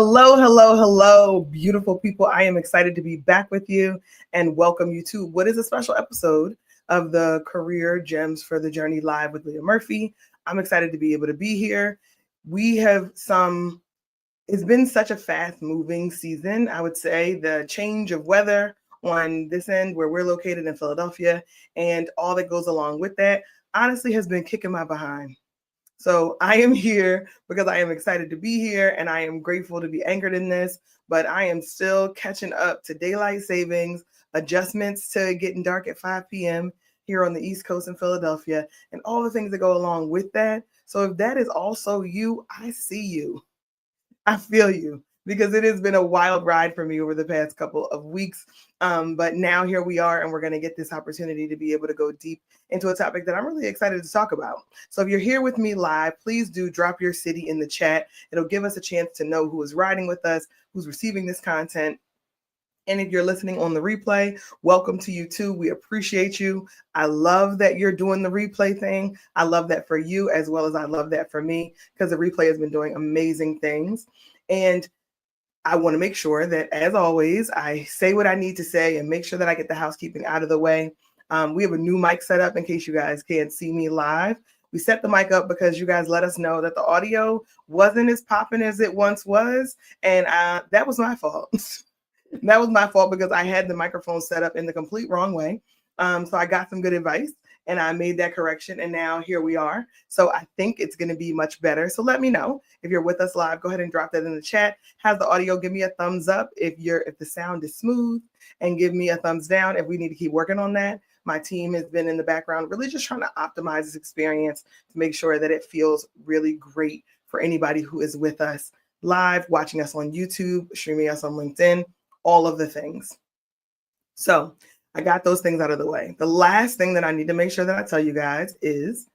Hello, hello, hello, beautiful people. I am excited to be back with you and welcome you to what is a special episode of the Career Gems for the Journey Live with Leah Murphy. I'm excited to be able to be here. It's been such a fast moving season. I would say the change of weather on this end where we're located in Philadelphia and all that goes along with that honestly has been kicking my behind. So I am here because I am excited to be here and I am grateful to be anchored in this, but I am still catching up to daylight savings, adjustments to getting dark at 5 p.m. here on the East Coast in Philadelphia, and all the things that go along with that. So if that is also you, I see you. I feel you because it has been a wild ride for me over the past couple of weeks. But now here we are, and we're going to get this opportunity to be able to go deep into a topic that I'm really excited to talk about. So if you're here with me live, please do drop your city in the chat. It'll give us a chance to know who is riding with us, who's receiving this content. And if you're listening on the replay, welcome to you too. We appreciate you. I love that you're doing the replay thing. I love that for you as well as I love that for me because the replay has been doing amazing things. And I want to make sure that, as always, I say what I need to say and make sure that I get the housekeeping out of the way. We have a new mic set up in case you guys can't see me live. We set the mic up because you guys let us know that the audio wasn't as popping as it once was. And that was my fault. That was my fault because I had the microphone set up in the complete wrong way. So I got some good advice and I made that correction. And now here we are. So I think it's going to be much better. So let me know if you're with us live. Go ahead and drop that in the chat. How's the audio? Give me a thumbs up if the sound is smooth, and give me a thumbs down if we need to keep working on that. My team has been in the background really just trying to optimize this experience to make sure that it feels really great for anybody who is with us live, watching us on YouTube, streaming us on LinkedIn, all of the things. So I got those things out of the way. The last thing that I need to make sure that I tell you guys is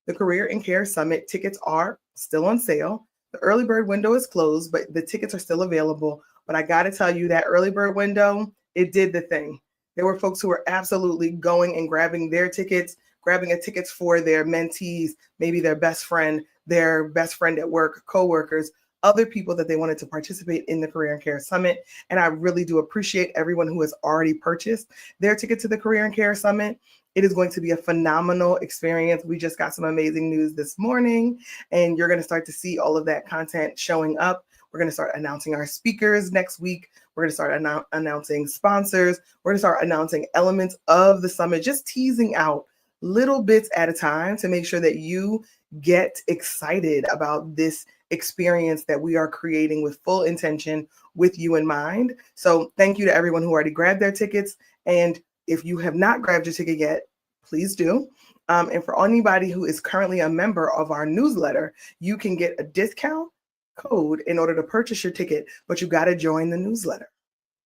the Career and Care Summit tickets are still on sale. The early bird window is closed, but the tickets are still available. But I got to tell you that early bird window, it did the thing. There were folks who were absolutely going and grabbing their tickets, grabbing tickets for their mentees, maybe their best friend at work, coworkers, other people that they wanted to participate in the Career and Care Summit. And I really do appreciate everyone who has already purchased their ticket to the Career and Care Summit. It is going to be a phenomenal experience. We just got some amazing news this morning, and you're going to start to see all of that content showing up. We're going to start announcing our speakers next week. We're going to start announcing sponsors. We're going to start announcing elements of the summit, just teasing out little bits at a time to make sure that you get excited about this experience that we are creating with full intention with you in mind. So thank you to everyone who already grabbed their tickets. And if you have not grabbed your ticket yet, please do. And for anybody who is currently a member of our newsletter, you can get a discount code in order to purchase your ticket, but you got to join the newsletter.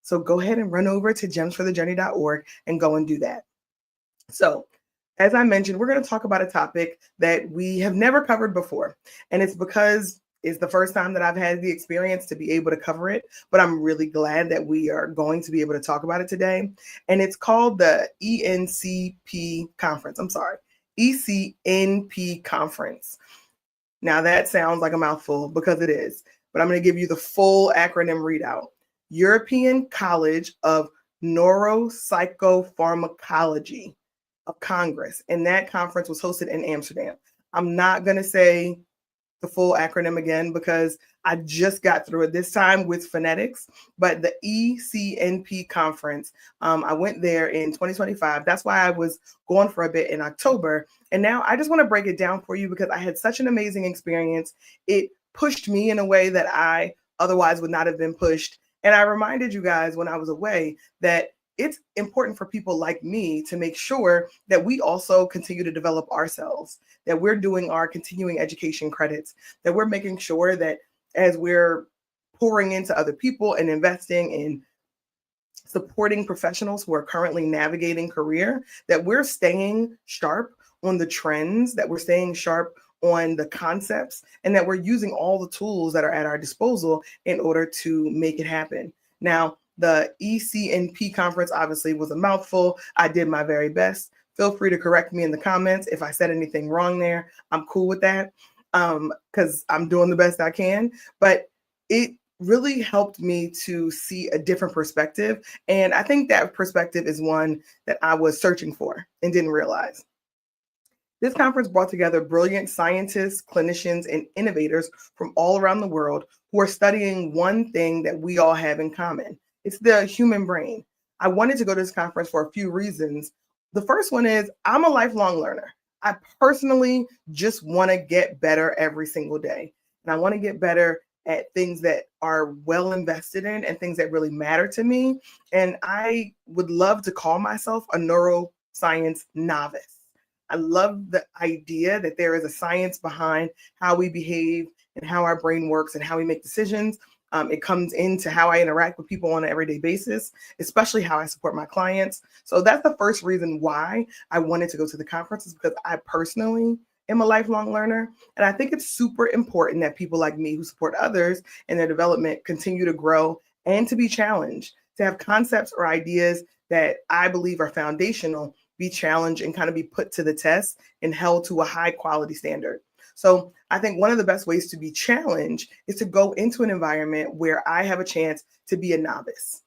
So go ahead and run over to gemsforthejourney.org and go and do that. So as I mentioned, we're going to talk about a topic that we have never covered before. And it's because it's the first time that I've had the experience to be able to cover it, but I'm really glad that we are going to be able to talk about it today. And it's called the ECNP conference. Now that sounds like a mouthful because it is, but I'm going to give you the full acronym readout. European College of Neuropsychopharmacology of Congress. And that conference was hosted in Amsterdam. I'm not going to say the full acronym again because I just got through it this time with phonetics, but the ECNP conference, I went there in 2025. That's why I was gone for a bit in October. And now I just want to break it down for you because I had such an amazing experience. It pushed me in a way that I otherwise would not have been pushed. And I reminded you guys when I was away that it's important for people like me to make sure that we also continue to develop ourselves, that we're doing our continuing education credits, that we're making sure that as we're pouring into other people and investing in supporting professionals who are currently navigating career, that we're staying sharp on the trends, that we're staying sharp on the concepts, and that we're using all the tools that are at our disposal in order to make it happen. Now, the ECNP conference obviously was a mouthful. I did my very best. Feel free to correct me in the comments if I said anything wrong there. I'm cool with that because I'm doing the best I can. But it really helped me to see a different perspective. And I think that perspective is one that I was searching for and didn't realize. This conference brought together brilliant scientists, clinicians, and innovators from all around the world who are studying one thing that we all have in common. It's the human brain. I wanted to go to this conference for a few reasons. The first one is I'm a lifelong learner. I personally just want to get better every single day. And I want to get better at things that are well invested in and things that really matter to me. And I would love to call myself a neuroscience novice. I love the idea that there is a science behind how we behave and how our brain works and how we make decisions. It comes into how I interact with people on an everyday basis, especially how I support my clients. So that's the first reason why I wanted to go to the conference, is because I personally am a lifelong learner. And I think it's super important that people like me who support others in their development continue to grow and to be challenged, to have concepts or ideas that I believe are foundational be challenged and kind of be put to the test and held to a high quality standard. So I think one of the best ways to be challenged is to go into an environment where I have a chance to be a novice,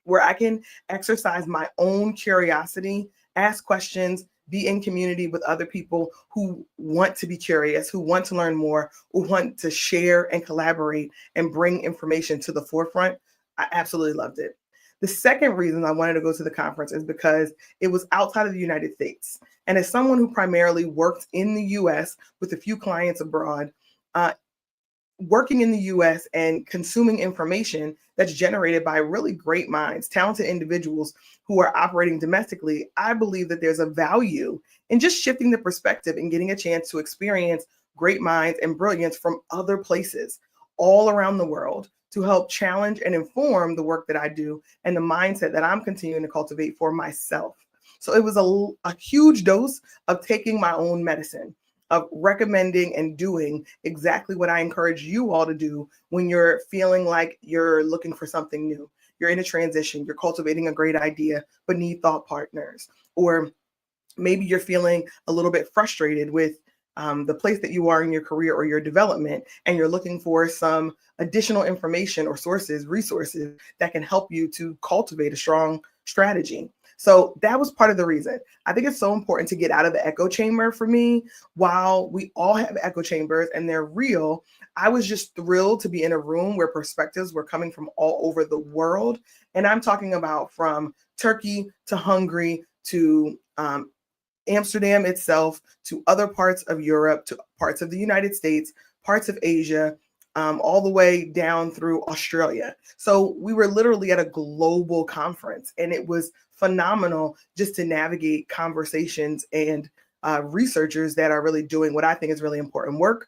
where I can exercise my own curiosity, ask questions, be in community with other people who want to be curious, who want to learn more, who want to share and collaborate and bring information to the forefront. I absolutely loved it. The second reason I wanted to go to the conference is because it was outside of the United States. And as someone who primarily worked in the US with a few clients abroad, working in the US and consuming information that's generated by really great minds, talented individuals who are operating domestically, I believe that there's a value in just shifting the perspective and getting a chance to experience great minds and brilliance from other places all around the world to help challenge and inform the work that I do and the mindset that I'm continuing to cultivate for myself. So it was a huge dose of taking my own medicine, of recommending and doing exactly what I encourage you all to do when you're feeling like you're looking for something new. You're in a transition, you're cultivating a great idea, but need thought partners. Or maybe you're feeling a little bit frustrated with the place that you are in your career or your development, and you're looking for some additional information or sources, resources that can help you to cultivate a strong strategy. So that was part of the reason. I think it's so important to get out of the echo chamber for me. While we all have echo chambers and they're real, I was just thrilled to be in a room where perspectives were coming from all over the world. And I'm talking about from Turkey to Hungary to Amsterdam itself, to other parts of Europe, to parts of the United States, parts of Asia, all the way down through Australia. So we were literally at a global conference, and it was phenomenal just to navigate conversations and researchers that are really doing what I think is really important work.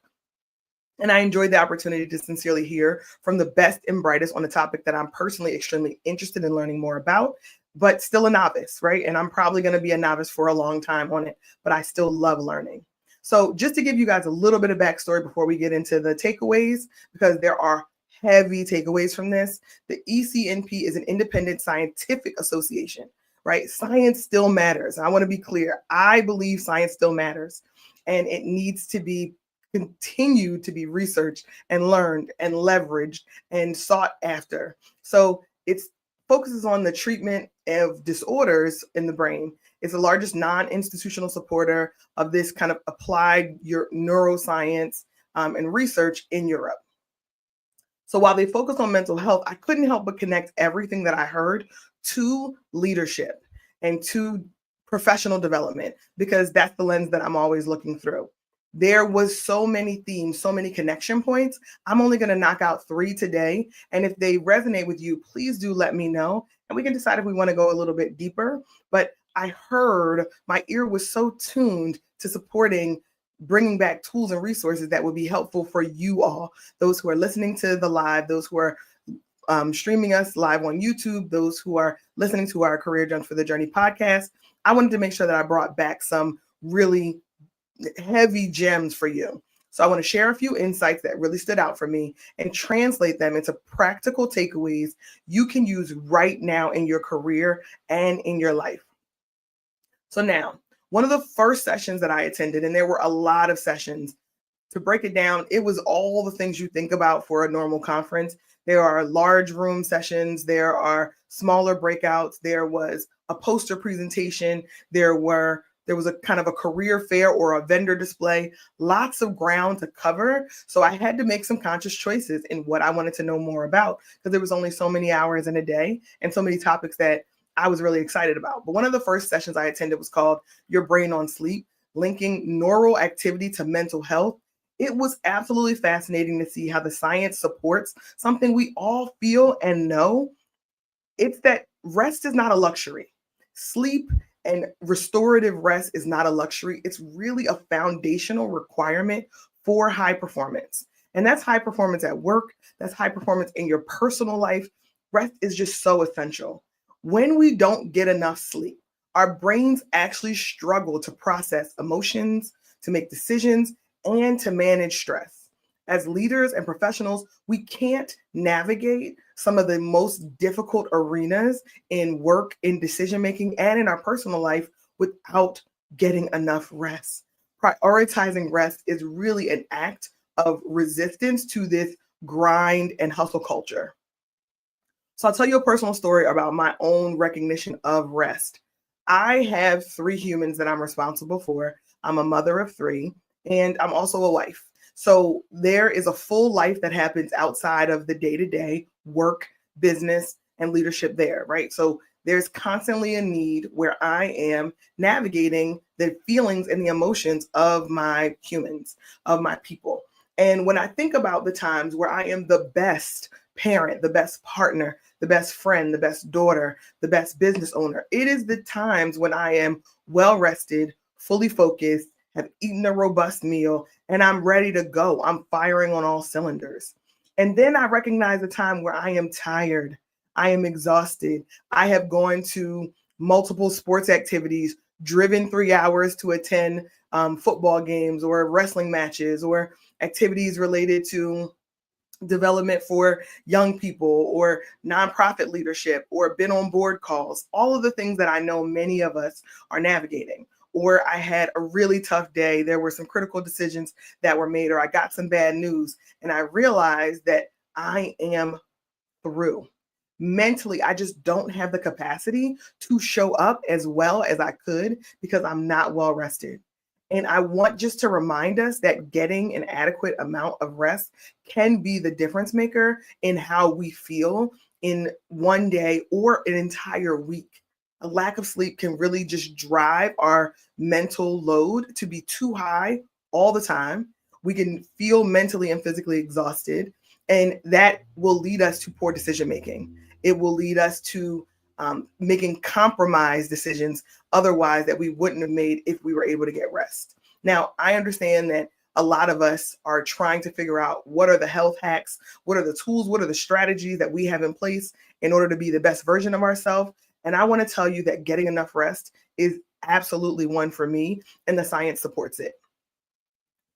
And I enjoyed the opportunity to sincerely hear from the best and brightest on a topic that I'm personally extremely interested in learning more about, but still a novice, right? And I'm probably going to be a novice for a long time on it, but I still love learning. So just to give you guys a little bit of backstory before we get into the takeaways, because there are heavy takeaways from this. The ECNP is an independent scientific association, right? Science still matters. I want to be clear. I believe science still matters, and it needs to be continued to be researched and learned and leveraged and sought after. So it focuses on the treatment of disorders in the brain. It's the largest non-institutional supporter of this kind of applied neuroscience and research in Europe. So while they focus on mental health, I couldn't help but connect everything that I heard to leadership and to professional development, because that's the lens that I'm always looking through. There was so many themes, so many connection points. I'm only going to knock out 3 today. And if they resonate with you, please do let me know. And we can decide if we want to go a little bit deeper. But I heard, my ear was so tuned to supporting bringing back tools and resources that would be helpful for you all, those who are listening to the live, those who are streaming us live on YouTube, those who are listening to our Career Jump for the Journey podcast. I wanted to make sure that I brought back some really heavy gems for you. So I want to share a few insights that really stood out for me and translate them into practical takeaways you can use right now in your career and in your life. So now, one of the first sessions that I attended, and there were a lot of sessions, to break it down, it was all the things you think about for a normal conference. There are large room sessions, there are smaller breakouts, there was a poster presentation, there was a kind of a career fair or a vendor display, lots of ground to cover. So I had to make some conscious choices in what I wanted to know more about because there was only so many hours in a day and so many topics that I was really excited about. But one of the first sessions I attended was called Your Brain on Sleep, linking neural activity to mental health. It was absolutely fascinating to see how the science supports something we all feel and know. It's that rest is not a luxury. Sleep and restorative rest is not a luxury. It's really a foundational requirement for high performance. And that's high performance at work, that's high performance in your personal life. Rest is just so essential. When we don't get enough sleep, our brains actually struggle to process emotions, to make decisions, and to manage stress. As leaders and professionals, we can't navigate some of the most difficult arenas in work, in decision making, and in our personal life without getting enough rest. Prioritizing rest is really an act of resistance to this grind and hustle culture. So I'll tell you a personal story about my own recognition of rest. I have three humans that I'm responsible for. I'm a mother of three, and I'm also a wife. So there is a full life that happens outside of the day to day work, business, and leadership there, right? So there's constantly a need where I am navigating the feelings and the emotions of my humans, of my people. And when I think about the times where I am the best parent, the best partner, the best friend, the best daughter, the best business owner, it is the times when I am well rested, fully focused, have eaten a robust meal, and I'm ready to go. I'm firing on all cylinders. And then I recognize the time where I am tired, I am exhausted. I have gone to multiple sports activities, driven 3 hours to attend football games or wrestling matches or activities related to development for young people or nonprofit leadership or been on board calls, all of the things that I know many of us are navigating. Or I had a really tough day. There were some critical decisions that were made, or I got some bad news, and I realized that I am through. Mentally, I just don't have the capacity to show up as well as I could because I'm not well rested. And I want just to remind us that getting an adequate amount of rest can be the difference maker in how we feel in one day or an entire week. A lack of sleep can really just drive our mental load to be too high all the time. We can feel mentally and physically exhausted, and that will lead us to poor decision making. It will lead us to making compromise decisions otherwise that we wouldn't have made if we were able to get rest. Now, I understand that a lot of us are trying to figure out what are the health hacks, what are the tools, what are the strategies that we have in place in order to be the best version of ourselves. And I want to tell you that getting enough rest is absolutely one for me, and the science supports it.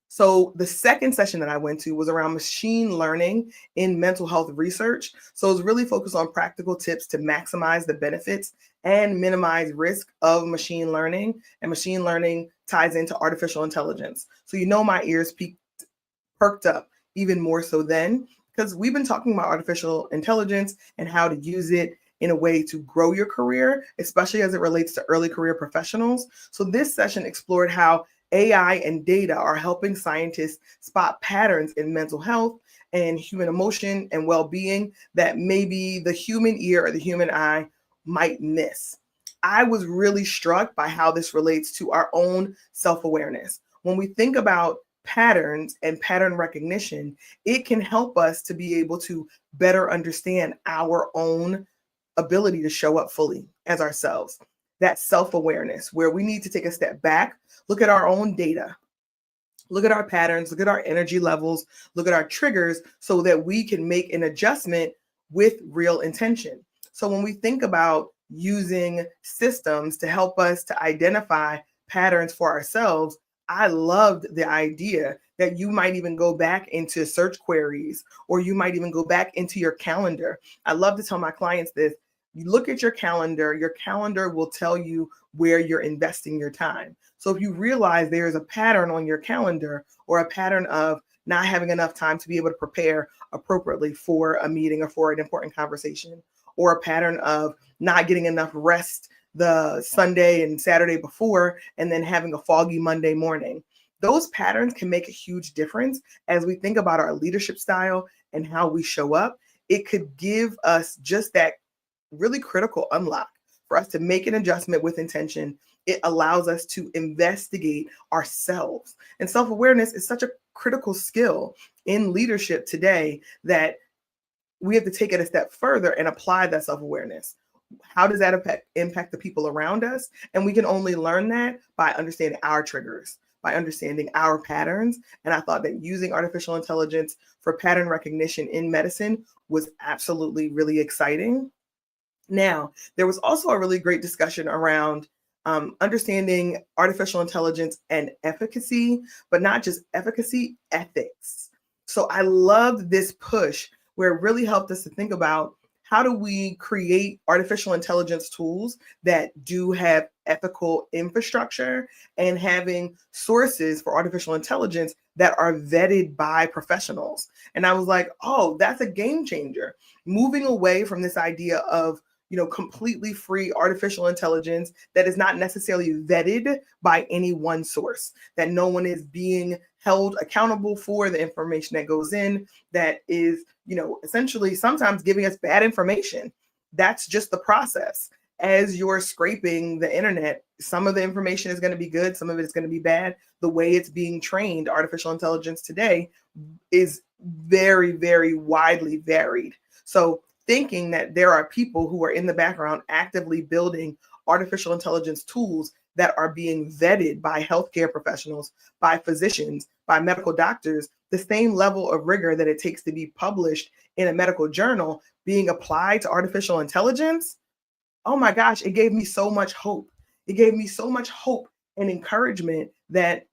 So the second session that I went to was around machine learning in mental health research. So it was really focused on practical tips to maximize the benefits and minimize risk of machine learning. And machine learning ties into artificial intelligence. So my ears perked up even more so then, because we've been talking about artificial intelligence and how to use it in a way to grow your career, especially as it relates to early career professionals. So this session explored how AI and data are helping scientists spot patterns in mental health and human emotion and well-being that maybe the human ear or the human eye might miss. I was really struck by how this relates to our own self-awareness. When we think about patterns and pattern recognition, it can help us to be able to better understand our own ability to show up fully as ourselves. That self-awareness where we need to take a step back, look at our own data, look at our patterns, look at our energy levels, look at our triggers so that we can make an adjustment with real intention. So when we think about using systems to help us to identify patterns for ourselves, I loved the idea that you might even go back into search queries, or you might even go back into your calendar. I love to tell my clients this. You look at your calendar will tell you where you're investing your time. So if you realize there is a pattern on your calendar or a pattern of not having enough time to be able to prepare appropriately for a meeting or for an important conversation, or a pattern of not getting enough rest the Sunday and Saturday before, and then having a foggy Monday morning. Those patterns can make a huge difference as we think about our leadership style and how we show up. It could give us just that really critical unlock for us to make an adjustment with intention. It allows us to investigate ourselves. And self-awareness is such a critical skill in leadership today that we have to take it a step further and apply that self-awareness. How does that impact the people around us? And we can only learn that by understanding our triggers, by understanding our patterns. And I thought that using artificial intelligence for pattern recognition in medicine was absolutely really exciting. Now, there was also a really great discussion around understanding artificial intelligence and efficacy, but not just efficacy, ethics. So I loved this push where it really helped us to think about how do we create artificial intelligence tools that do have ethical infrastructure, and having sources for artificial intelligence that are vetted by professionals. And I was like, oh, that's a game changer. Moving away from this idea of completely free artificial intelligence that is not necessarily vetted by any one source, that no one is being held accountable for the information that goes in, that is, essentially sometimes giving us bad information. That's just the process. As you're scraping the internet, some of the information is going to be good, some of it is going to be bad. The way it's being trained, artificial intelligence today, is very, very widely varied. So thinking that there are people who are in the background actively building artificial intelligence tools that are being vetted by healthcare professionals, by physicians, by medical doctors, the same level of rigor that it takes to be published in a medical journal being applied to artificial intelligence. Oh my gosh, it gave me so much hope. It gave me so much hope and encouragement that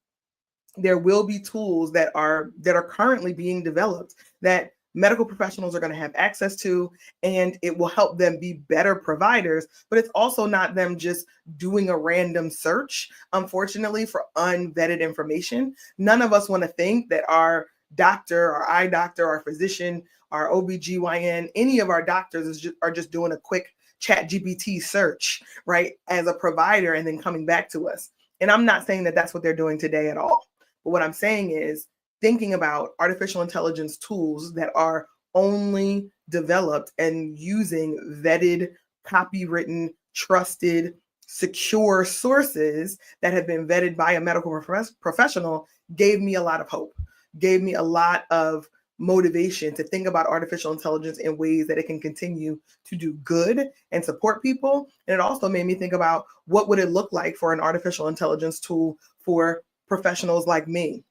there will be tools that are currently being developed that medical professionals are going to have access to, and it will help them be better providers. But it's also not them just doing a random search, unfortunately, for unvetted information. None of us want to think that our doctor, our eye doctor, our physician, our OBGYN, any of our doctors are just doing a quick chat GPT search, right, as a provider and then coming back to us. And I'm not saying that that's what they're doing today at all. But what I'm saying is thinking about artificial intelligence tools that are only developed and using vetted, copywritten, trusted, secure sources that have been vetted by a medical professional gave me a lot of hope, gave me a lot of motivation to think about artificial intelligence in ways that it can continue to do good and support people. And it also made me think about what would it look like for an artificial intelligence tool for professionals like me,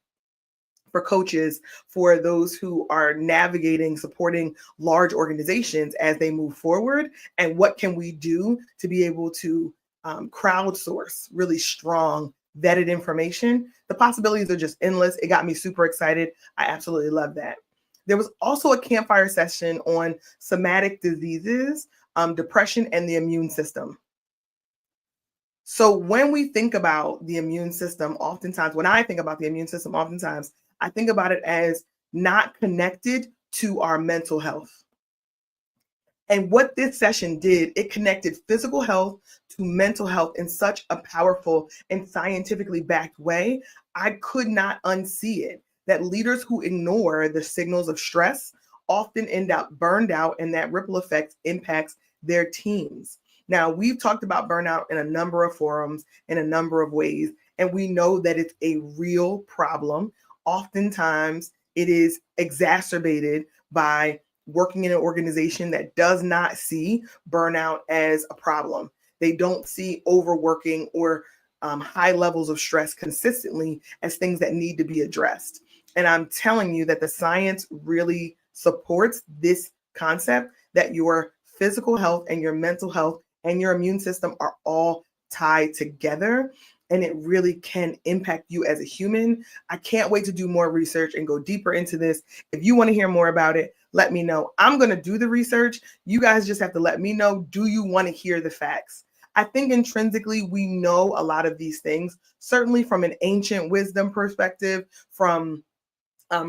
for coaches, for those who are navigating, supporting large organizations as they move forward, and what can we do to be able to crowdsource really strong, vetted information. The possibilities are just endless. It got me super excited. I absolutely love that. There was also a campfire session on somatic diseases, depression, and the immune system. So when we think about the immune system, oftentimes, when I think about the immune system, oftentimes I think about it as not connected to our mental health. And what this session did, it connected physical health to mental health in such a powerful and scientifically backed way. I could not unsee it, that leaders who ignore the signals of stress often end up burned out, and that ripple effect impacts their teams. Now, we've talked about burnout in a number of forums, in a number of ways, and we know that it's a real problem. Oftentimes, it is exacerbated by working in an organization that does not see burnout as a problem. They don't see overworking or high levels of stress consistently as things that need to be addressed. And I'm telling you that the science really supports this concept that your physical health and your mental health and your immune system are all tied together, and it really can impact you as a human. I can't wait to do more research and go deeper into this. If you want to hear more about it, let me know. I'm going to do the research. You guys just have to let me know, do you want to hear the facts? I think intrinsically we know a lot of these things, certainly from an ancient wisdom perspective, from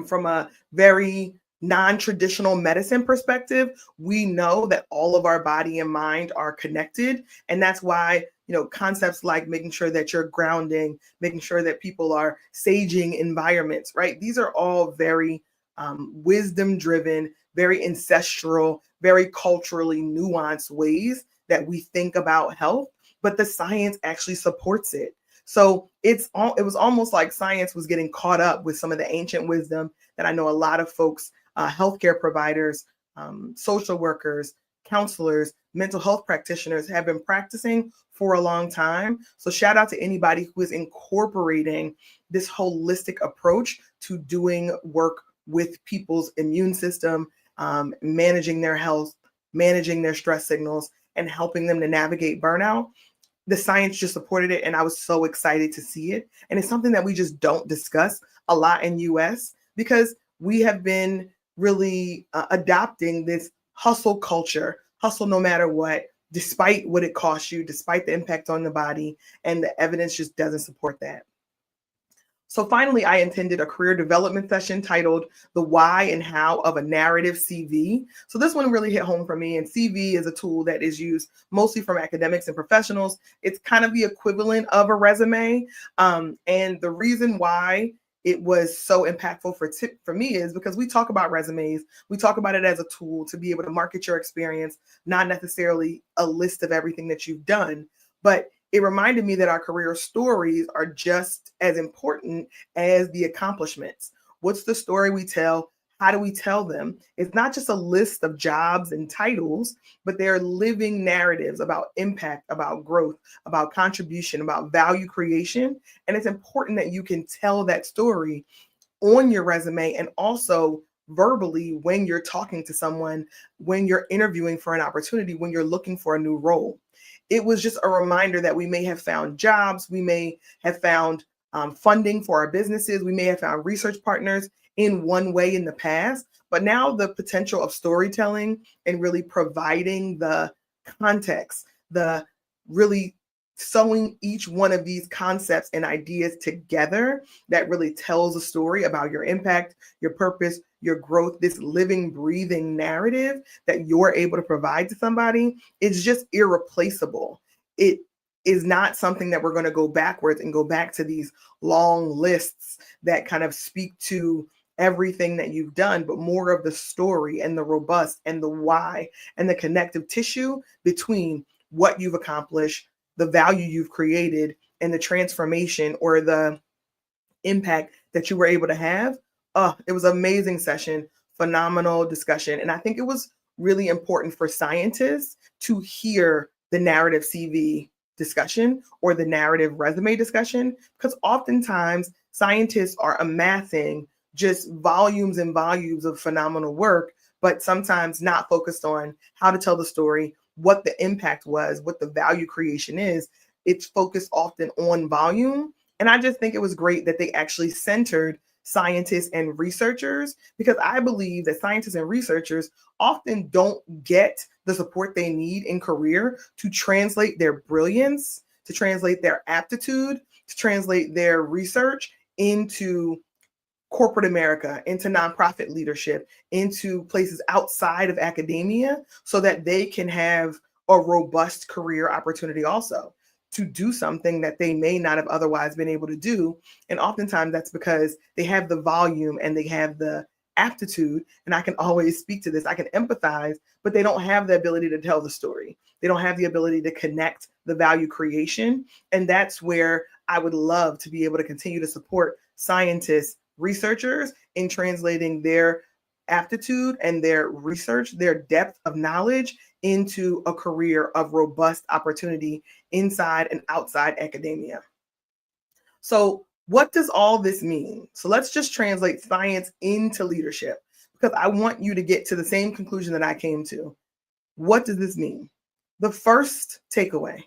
From a very non-traditional medicine perspective, we know that all of our body and mind are connected. And that's why, concepts like making sure that you're grounding, making sure that people are saging environments, right? These are all very wisdom driven, very ancestral, very culturally nuanced ways that we think about health, but the science actually supports it. So it was almost like science was getting caught up with some of the ancient wisdom that I know a lot of folks, healthcare providers, social workers, counselors, mental health practitioners have been practicing for a long time. So shout out to anybody who is incorporating this holistic approach to doing work with people's immune system, managing their health, managing their stress signals, and helping them to navigate burnout. The science just supported it, and I was so excited to see it. And it's something that we just don't discuss a lot in US because we have been really adopting this hustle culture, hustle no matter what, despite what it costs you, despite the impact on the body, and the evidence just doesn't support that. So finally, I attended a career development session titled The Why and How of a Narrative CV. So this one really hit home for me. And CV is a tool that is used mostly from academics and professionals. It's kind of the equivalent of a resume. And the reason why it was so impactful for me is because we talk about resumes. We talk about it as a tool to be able to market your experience, not necessarily a list of everything that you've done. But it reminded me that our career stories are just as important as the accomplishments. What's the story we tell? How do we tell them? It's not just a list of jobs and titles, but they're living narratives about impact, about growth, about contribution, about value creation. And it's important that you can tell that story on your resume and also verbally when you're talking to someone, when you're interviewing for an opportunity, when you're looking for a new role. It was just a reminder that we may have found jobs, we may have found funding for our businesses, we may have found research partners in one way in the past, but now the potential of storytelling and really providing the context, the really sewing each one of these concepts and ideas together that really tells a story about your impact, your purpose, your growth, this living, breathing narrative that you're able to provide to somebody is just irreplaceable. It is not something that we're going to go backwards and go back to these long lists that kind of speak to everything that you've done, but more of the story and the robust and the why and the connective tissue between what you've accomplished, the value you've created, and the transformation or the impact that you were able to have. It was an amazing session, phenomenal discussion. And I think it was really important for scientists to hear the narrative CV discussion or the narrative resume discussion, because oftentimes scientists are amassing just volumes and volumes of phenomenal work, but sometimes not focused on how to tell the story, what the impact was, what the value creation is. It's focused often on volume. And I just think it was great that they actually centered scientists and researchers, because I believe that scientists and researchers often don't get the support they need in career to translate their brilliance, to translate their aptitude, to translate their research into corporate America, into nonprofit leadership, into places outside of academia, so that they can have a robust career opportunity also to do something that they may not have otherwise been able to do. And oftentimes that's because they have the volume and they have the aptitude. And I can always speak to this, I can empathize, but they don't have the ability to tell the story. They don't have the ability to connect the value creation. And that's where I would love to be able to continue to support scientists, researchers in translating their aptitude and their research, their depth of knowledge into a career of robust opportunity inside and outside academia. So what does all this mean? So let's just translate science into leadership, because I want you to get to the same conclusion that I came to. What does this mean? The first takeaway,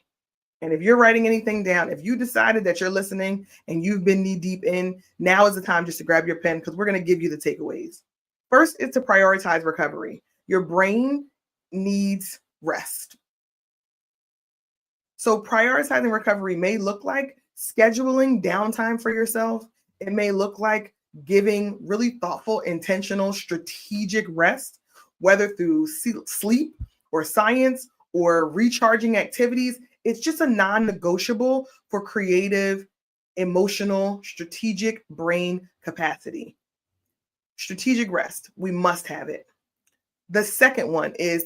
and if you're writing anything down, if you decided that you're listening and you've been knee deep in, now is the time just to grab your pen, because we're going to give you the takeaways. First is to prioritize recovery. Your brain needs rest. So prioritizing recovery may look like scheduling downtime for yourself. It may look like giving really thoughtful, intentional, strategic rest, whether through sleep or science or recharging activities. It's just a non-negotiable for creative, emotional, strategic brain capacity. Strategic rest, we must have it. The second one is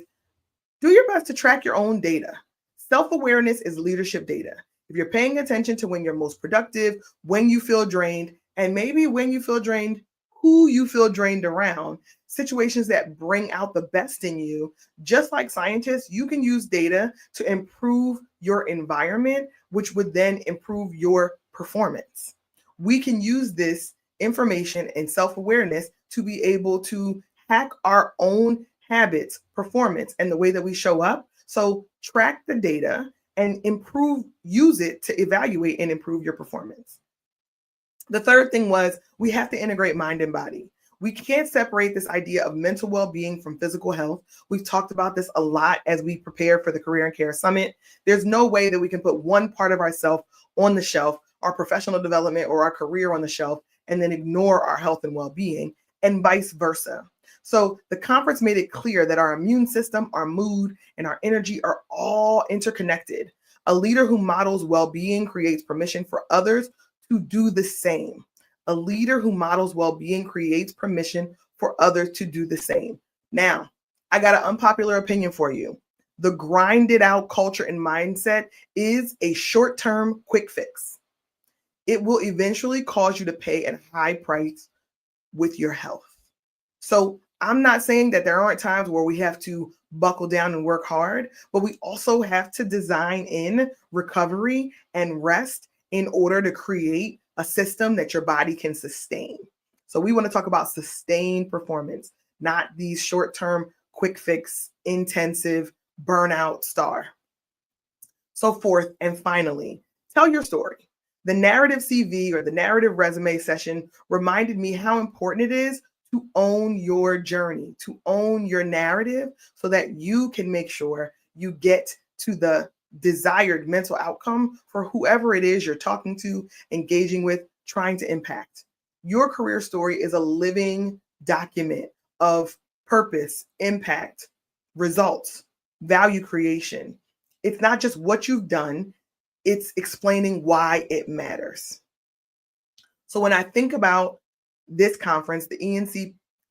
do your best to track your own data. Self-awareness is leadership data. If you're paying attention to when you're most productive, when you feel drained, and maybe when you feel drained, who you feel drained around, situations that bring out the best in you, just like scientists, you can use data to improve your environment, which would then improve your performance. We can use this information and self-awareness to be able to hack our own habits, performance, and the way that we show up. So track the data and use it to evaluate and improve your performance. The third thing was we have to integrate mind and body. We can't separate this idea of mental well-being from physical health. We've talked about this a lot as we prepare for the Career and Care Summit. There's no way that we can put one part of ourselves on the shelf, our professional development or our career on the shelf, and then ignore our health and well-being, and vice versa. So the conference made it clear that our immune system, our mood, and our energy are all interconnected. A leader who models well-being creates permission for others to do the same. A leader who models well-being creates permission for others to do the same. Now, I got an unpopular opinion for you. The grinded out culture and mindset is a short-term quick fix. It will eventually cause you to pay a high price with your health. So I'm not saying that there aren't times where we have to buckle down and work hard, but we also have to design in recovery and rest in order to create a system that your body can sustain. So we want to talk about sustained performance, not these short-term, quick fix, intensive burnout star. So fourth and finally, tell your story. The narrative CV or the narrative resume session reminded me how important it is to own your journey, to own your narrative so that you can make sure you get to the desired mental outcome for whoever it is you're talking to, engaging with, trying to impact. Your career story is a living document of purpose, impact, results, value creation. It's not just what you've done, it's explaining why it matters. So when I think about this conference, the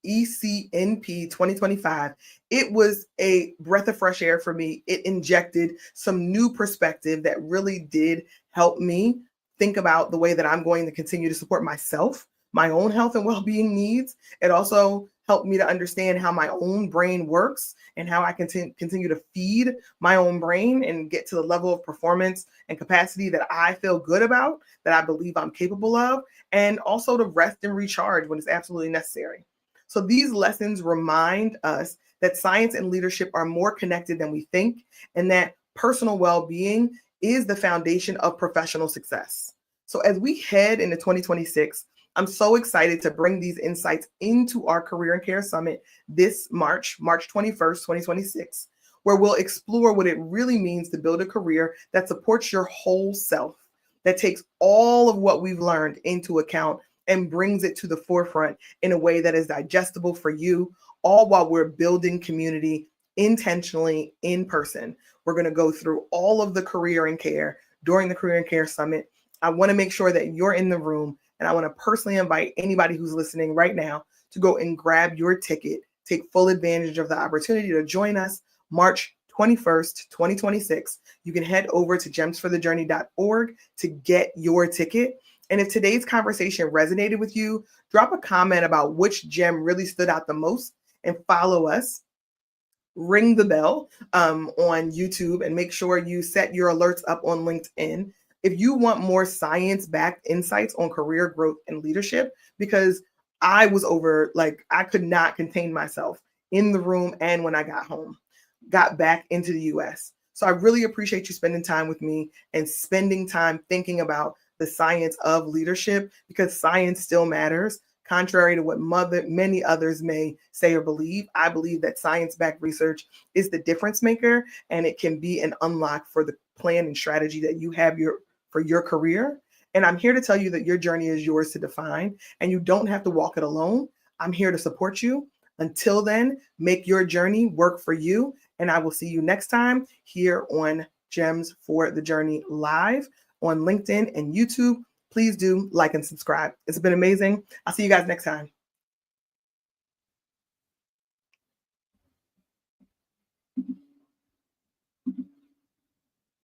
ECNP 2025, it was a breath of fresh air for me. It injected some new perspective that really did help me think about the way that I'm going to continue to support myself, my own health and well-being needs. It also helped me to understand how my own brain works and how I can continue to feed my own brain and get to the level of performance and capacity that I feel good about, that I believe I'm capable of, and also to rest and recharge when it's absolutely necessary. So these lessons remind us that science and leadership are more connected than we think, and that personal well-being is the foundation of professional success. So as we head into 2026, I'm so excited to bring these insights into our Career and Care Summit this March 21st, 2026, where we'll explore what it really means to build a career that supports your whole self, that takes all of what we've learned into account and brings it to the forefront in a way that is digestible for you, all while we're building community intentionally in person. We're going to go through all of the career and care during the Career and Care Summit. I want to make sure that you're in the room, and I want to personally invite anybody who's listening right now to go and grab your ticket, take full advantage of the opportunity to join us March 21st, 2026. You can head over to gemsforthejourney.org to get your ticket. And if today's conversation resonated with you, drop a comment about which gem really stood out the most and follow us. Ring the bell on YouTube and make sure you set your alerts up on LinkedIn. If you want more science-backed insights on career growth and leadership, because I was I could not contain myself in the room and when I got back into the US. So I really appreciate you spending time with me and spending time thinking about the science of leadership, because science still matters. Contrary to what many others may say or believe, I believe that science-backed research is the difference maker, and it can be an unlock for the plan and strategy that you have for your career. And I'm here to tell you that your journey is yours to define and you don't have to walk it alone. I'm here to support you. Until then, make your journey work for you. And I will see you next time here on Gems for the Journey Live on LinkedIn and YouTube. Please do like and subscribe. It's been amazing. I'll see you guys next time.